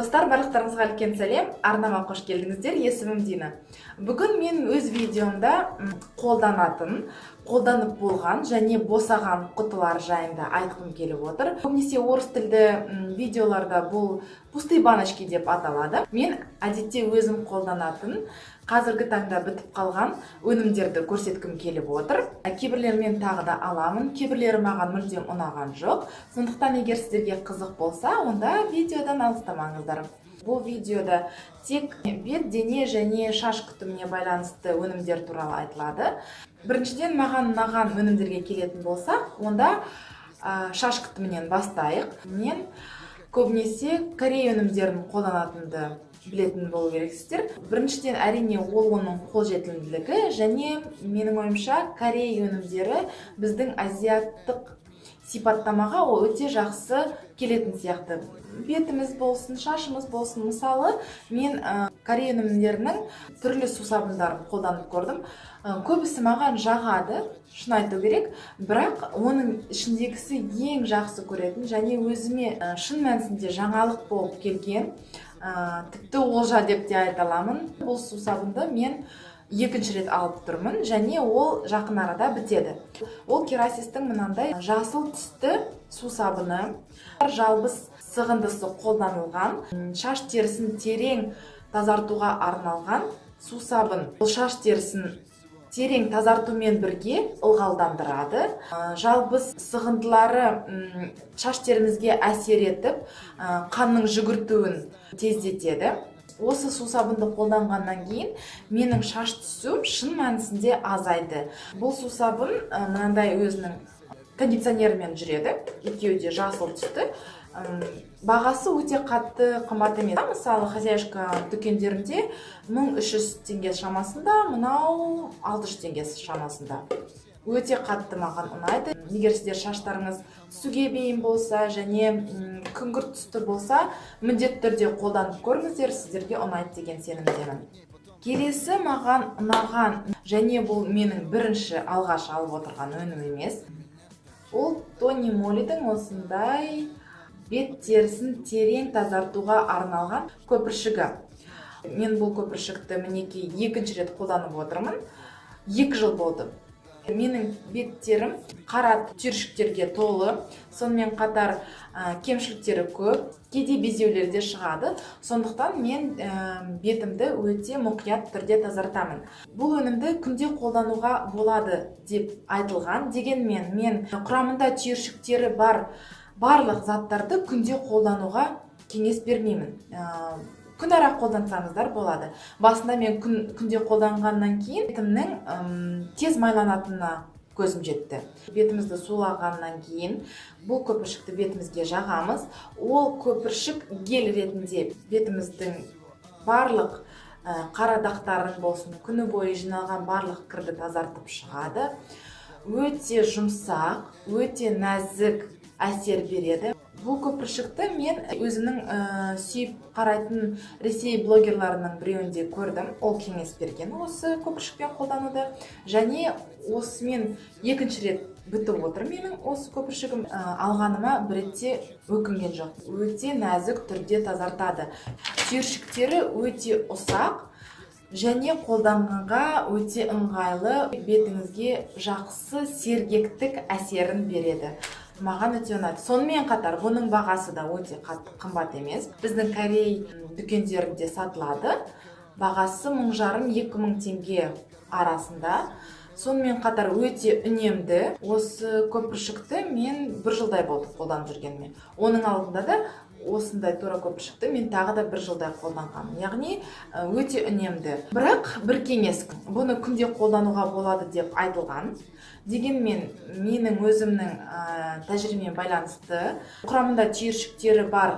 Достар, барлықтарыңызға үлкен сәлем. Арнама қош келдіңіздер. Есімім Дина. Бүгін мен өз видеомда қолданып болған және босаған құтылар жайында айтқым келіп отыр. Көбінесе орыс тілді видеоларда бұл пустые баночки деп аталады. Мен әдетте өзім қолданатын, қазіргі таңда бітіп қалған өнімдерді көрсеткім келіп отыр. Кейбірлерін мен тағы да аламын, кейбірлері маған мүлдем ұнаған жоқ. Сондықтан егер сіздерге қызық болса, онда видеодан алыстамаңыздар. Бұл видеода тек бет, дене және шаш күтіміне байланысты өнімдер туралы айтылады. Біріншіден, маған ұнаған өнімдерге келетін болсақ, онда шаш күтімінен бастайық. Мен көбінесе Корея өнімдерін қолданатынды білетін болу керексіздер. Біріншіден, әрине ол оның қолжетімділігі, және менің ойымша Корея өнімдері біздің азиаттық сипаттамаға ол өте жақсы келетін сияқты. Бетіміз болсын, шашымыз болсын. Мысалы, мен Корея өнімдерінің түрлі сусабындарын қолданып көрдім. Көбісі маған жағады, шын айту керек, бірақ оның ішіндегісі ең жақсы көретін және өзіме шын мәнісінде жаңалық болып келген, тіпті олжа деп те айта аламын. Бұл сусабынды мен екінші рет алып тұрмын, және ол жақын арада бітеді. Ол Керасистің мынандай жасыл түсті сусабыны, жалбыз сығындысы қолданылған, шаш терісін терең тазартуға арналған сусабын. Бұл шаш терісін терең тазартумен бірге ылғалдандырады. Жалбыз сығындылары шаш терімізге әсер етіп, қанның жүгіртуін тездетеді. Осы сусабынды қолданғаннан кейін менің шаш түсуім шын мәнісінде азайды. Бұл сусабын мынандай өзінің кондиционерімен жүреді. Екеуі де жасыл түсті. Бағасы өте қатты қымбат емес. Мысалы, хозяйка дүкендерінде 1300 теңге шамасында, мынау 600 теңге шамасында. Өте қатты маған ұнайды. Егер сіздер шаштарыңыз түсуге бейім болса және күңгірт түсті болса, міндетті түрде қолданып көріңіздер, сіздерге ұнайды деген сенімдемін. Келесі маған ұнаған, және бұл менің бірінші алғаш алып отырған өнім емес. Ол Тони Молидің осындай бет терісін терең тазартуға арналған көпіршігі. Мен бұл көпіршікті мінекей екінші рет қолданып отырмын. 2 жыл болды. Менің беттерім қара түйіршіктерге толы, сонымен қатар кемшіліктері көп, кейде безеулер де шығады. Сондықтан мен бетімді өте мұқият түрде тазартамын. Бұл өнімді күнде қолдануға болады деп айтылған, дегенмен мен құрамында түйіршіктері бар барлық заттарды күнде қолдануға кеңес бермеймін. Күн ара қолдансаңыздар болады. Басында мен күнде қолданғаннан кейін бетімнің тез майланатынына көзім жетті. Бетімізді сулағаннан кейін бұл көпіршікті бетімізге жағамыз. Ол көпіршік гель ретінде бетіміздің барлық қара дақтарын болсын, күні бойы жиналған барлық кірді тазартып шығады. Өте жұмсақ, өте нәзік әсер береді. Бұл көпіршікті мен өзінің сүйіп қарайтын Ресей блогерларының біреуінде көрдім. Ол кеңес берген осы көпіршікпен қолдануды. Және осымен екінші рет бітіп отыр менің осы көпіршігім. Алғаныма бір ретте өкінген жоқ. Өте нәзік түрде тазартады. Түйіршіктері өте ұсақ және қолданғанға өте ыңғайлы, бетіңізге жақсы сергектік әсерін береді. Маған өте ұнады. Сонымен қатар бұның бағасы да өте қымбат емес. Біздің Корей дүкендерінде сатылады. Бағасы 1500-2000 теңге арасында. Сонымен қатар өте үнемді. Осы көпіршікті мен 1 жылдай болды қолданып жүргеніме. Оның алдында да осындай тура көпіршікті мен тағы да 1 жылдай қолданғанмын. Яғни өте үнемді. Бірақ бір кеңес, бұны күнде қолдануға болады деп айтылған. Дегенмен менің өзімнің тәжірибеме байланысты құрамында түйіршіктері бар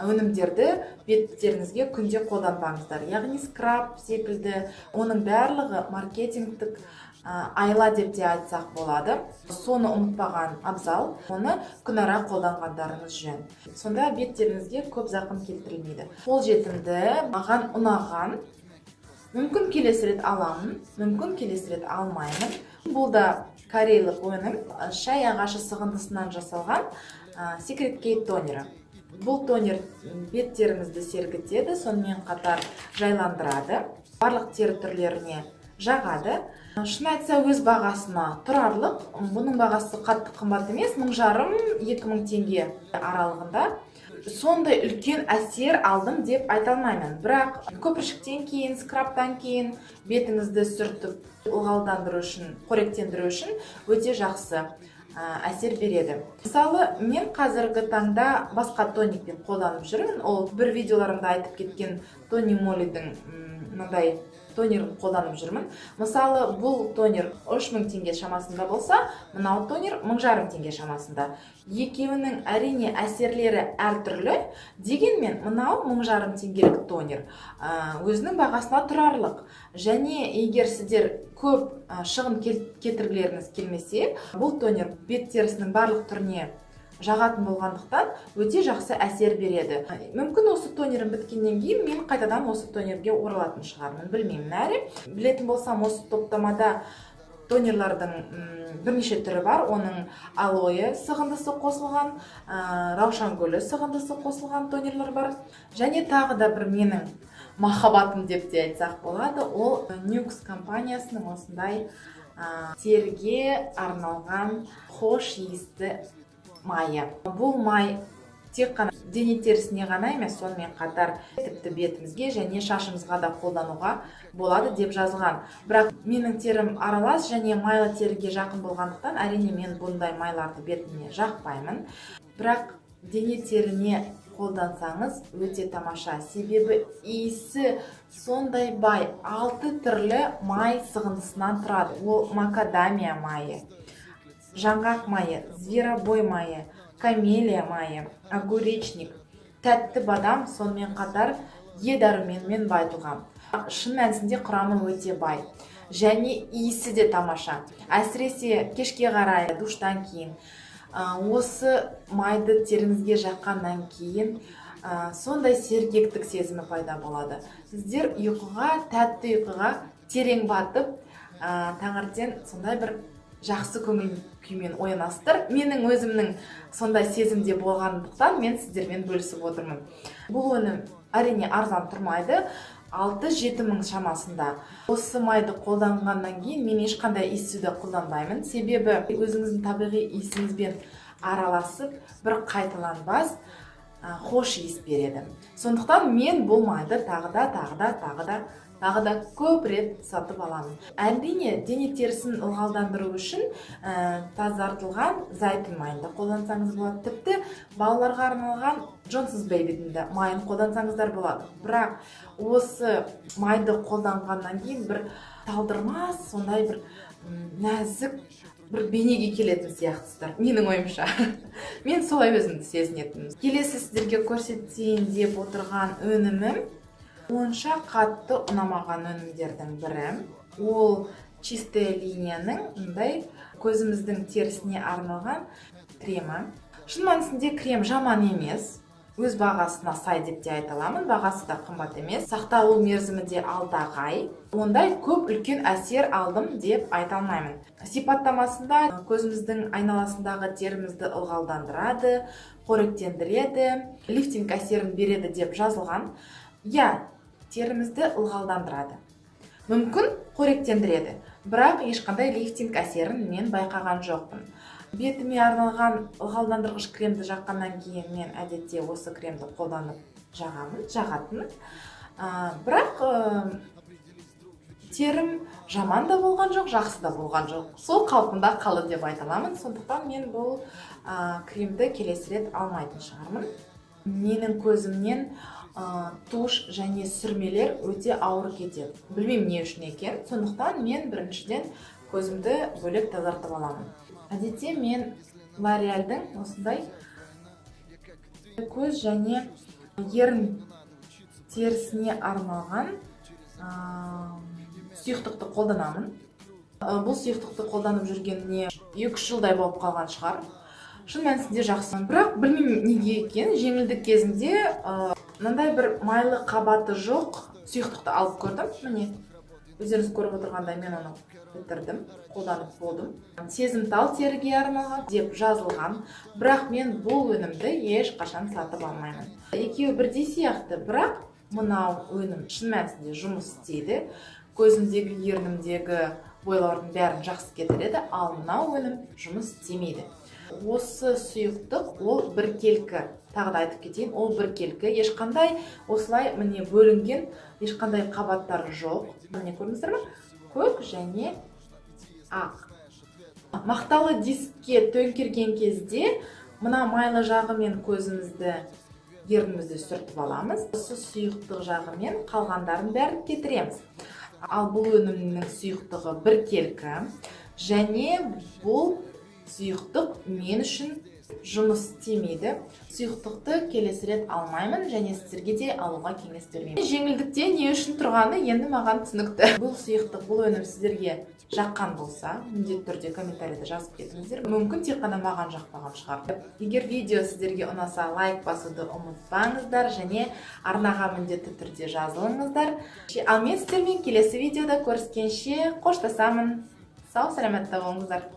өнімдерді беттеріңізге күнде қолданбаңыздар. Яғни скраб секілді, оның барлығы маркетингтік айла деп те айтсақ болады. Соны ұмытпаған абзал, оны күн ара қолданғандарыңыз жөн. Сонда беттеріңізге көп зақым келтірілмейді. Қолжетімді, маған ұнаған. Мүмкін келесі рет аламын, мүмкін келесі рет алмаймын. Бұл да корейлық өнім, шай ағашы сығындысынан жасалған Secret K тонері. Бұл тонер бет теріңізді сергітеді, сонымен қатар жайландырады, барлық тері түрлеріне жағады. Шын айтса, өз бағасына тұрарлық. Бұның бағасы қатты қымбат емес, 1500-2000 теңге аралығында. Сондай үлкен әсер алдым деп айта алмаймын. Бірақ көпіршіктен кейін, скрабтан кейін бетіңізді сүртіп, ылғалдандыру үшін, қоректендіру үшін өте жақсы әсер береді. Мысалы, мен қазіргі таңда басқа тоникпен қолданып жүрмін. Ол бір видеоларымда айтып кеткен Тони Моллидің мынандай тонерін қолданып жүрмін. Мысалы, бұл тонер 3000 теңге шамасында болса, мынау тонер 1500 теңге шамасында. Екеуінің әрине әсерлері әртүрлі, дегенмен мынау 1500 теңгелік тонер өзінің бағасына тұрарлық. Және егер сіздер көп шығын кетіргілеріңіз келмесе, бұл тонер бет терісінің барлық түріне жағатын болғандықтан өте жақсы әсер береді. Мүмкін осы тонерім біткеннен кейін мен қайтадан осы тонерге оралатын шығармын, білмеймін әрі. Білетін болсам, осы топтамада тонерлардың бірнеше түрі бар. Оның алоэ сығындысы қосылған, раушан гүлі сығындысы қосылған тонерлер бар. Және тағы да бір менің махаббатым деп те айтсақ болады, ол Nuxe компаниясының осындай теріге арналған хош иісті майы. Бұл май тек қана дене терісіне ғана емес, сонымен қатар тіпті бетімізге және шашымызға да қолдануға болады деп жазылған. Бірақ менің терім аралас және майлы теріге жақын болғандықтан, әрине мен бұндай майларды бетіме жақпаймын. Бірақ дене теріне қолдансаңыз өте тамаша. Себебі иісі сондай бай, 6 түрлі май сығындысынан тұрады. Ол макадамия майы, жаңғақ майы, зверобой майы, камелия майы, огуречник, тәтті бадам, сонымен қатар Е-дәруменмен байытылған. Шын мәнісінде құрамы өте бай. Және иісі де тамаша. Әсіресе кешке қарай, душтан кейін, осы майды теріңізге жаққаннан кейін сондай сергектік сезімі пайда болады. Сіздер ұйқыға, тәтті ұйқыға терең батып, таңертең сондай бір жақсы көңіл күймен оянасыздар. Менің өзімнің сондай сезімде болғандықтан мен сіздермен бөлісіп отырмын. Бұл өнім әрине арзан тұрмайды, 6-7 мың шамасында. Осы майды қолданғаннан кейін мен ешқандай иіссуді қолданбаймын. Себебі өзіңіздің табиғи иісіңізбен араласып, бір қайталанбас хош иіс береді. Сондықтан мен бұл майды тағы да көп рет сатып аламын. Әрине, дене терісін ылғалдандыру үшін тазартылған зайтун майын да қолдансаңыз болады. Тіпті балаларға арналған Johnson's Baby'дің де майын қолдансаңыздар болады. Бірақ осы майды қолданғаннан кейін бір талдырмас, сондай бір нәзік бір бейнеге келетін сияқтысыздар, менің ойымша. Мен солай өзімді сезінетінмін. Келесі сіздерге көрсетейін деп отырған өнімім онша қатты ұнамаған өнімдердің бірі. Ол чистая линияның мұндай көзіміздің терісіне арналған кремі. Шын мәнісінде крем жаман емес, өз бағасына сай деп те айта аламын. Бағасы да қымбат емес, сақталу мерзімі де 6 ай. Ондай көп үлкен әсер алдым деп айта алмаймын. Сипаттамасында көзіміздің айналасындағы терімізді ылғалдандырады, қоректендіреді, лифтинг әсерін береді деп жазылған. Терімізді ылғалдандырады. Мүмкін қоректендіреді, бірақ ешқандай лифтинг әсерін мен байқаған жоқпын. Бетіме арналған ылғалдандырғыш кремді жаққаннан кейін мен әдетте осы кремді қолданып жағатынмын. Бірақ терім жаман да болған жоқ, жақсы да болған жоқ. Сол қалпында қалды деп айта аламын. Сондықтан мен бұл кремді келесі рет алмайтын шығармын. Менің көзімнен туш және сүрмелер өте ауыр кетеді. Білмеймін не үшін екен. Сондықтан мен біріншіден көзімді бөлек тазартып аламын. Әдетте мен L'Oréal'дің осындай көз және ерін терісіне арналған сұйықтықты қолданамын. Бұл сұйықтықты қолданып жүргеніне 2 жылдай болып қалған шығар. Шын мәнісінде жақсы. Бірақ білмеймін неге екен, жеңілдік кезінде мынандай бір майлы қабаты жоқ сұйықтықты алып көрдім. Міне, өздеріңіз көріп отырғандай мен оны бітірдім, қолданып болдым. Сезімтал теріге арналған деп жазылған, бірақ мен бұл өнімді ешқашан сатып алмаймын. Екеуі бірдей сияқты, бірақ мынау өнім шын мәнісінде жұмыс істейді. Көзімдегі, ернімдегі бойлардың бәрін жақсы кетіреді, ал мынау өнім жұмыс істемейді. Осы сұйықтық ол біркелкі. Тағы да айтып кетейін, ол біркелкі. Ешқандай осылай міне бөлінген, ешқандай қабаттары жоқ. Міне көрдіңіздер ме? Көк және ақ. Мақталы дискке төңкерген кезде мына майлы жағымен көзімізді, ернімізді сүртіп аламыз. Осы сұйықтық жағымен қалғандарын бәрін кетіреміз. Ал бұл өнімнің сұйықтығы біркелкі және бұл сұйықтық мен үшін жұмыс істемейді. Сұйықтықты келесі рет алмаймын және сіздерге де алуға кеңес бермеймін. Жеңілдікте не үшін тұрғаны енді маған түсінікті. Бұл сұйықтық, бұл өнім сіздерге жаққан болса, міндетті түрде комментарийде жазып кетіңіздер. Мүмкін тек қана маған жақпаған шығар. Егер видео сіздерге ұнаса, лайк басуды ұмытпаңыздар және арнаға міндетті түрде жазылыңыздар. Ал мен сіздермен келесі видеода көріскенше қоштасамын. Сау, саламатта болыңыздар.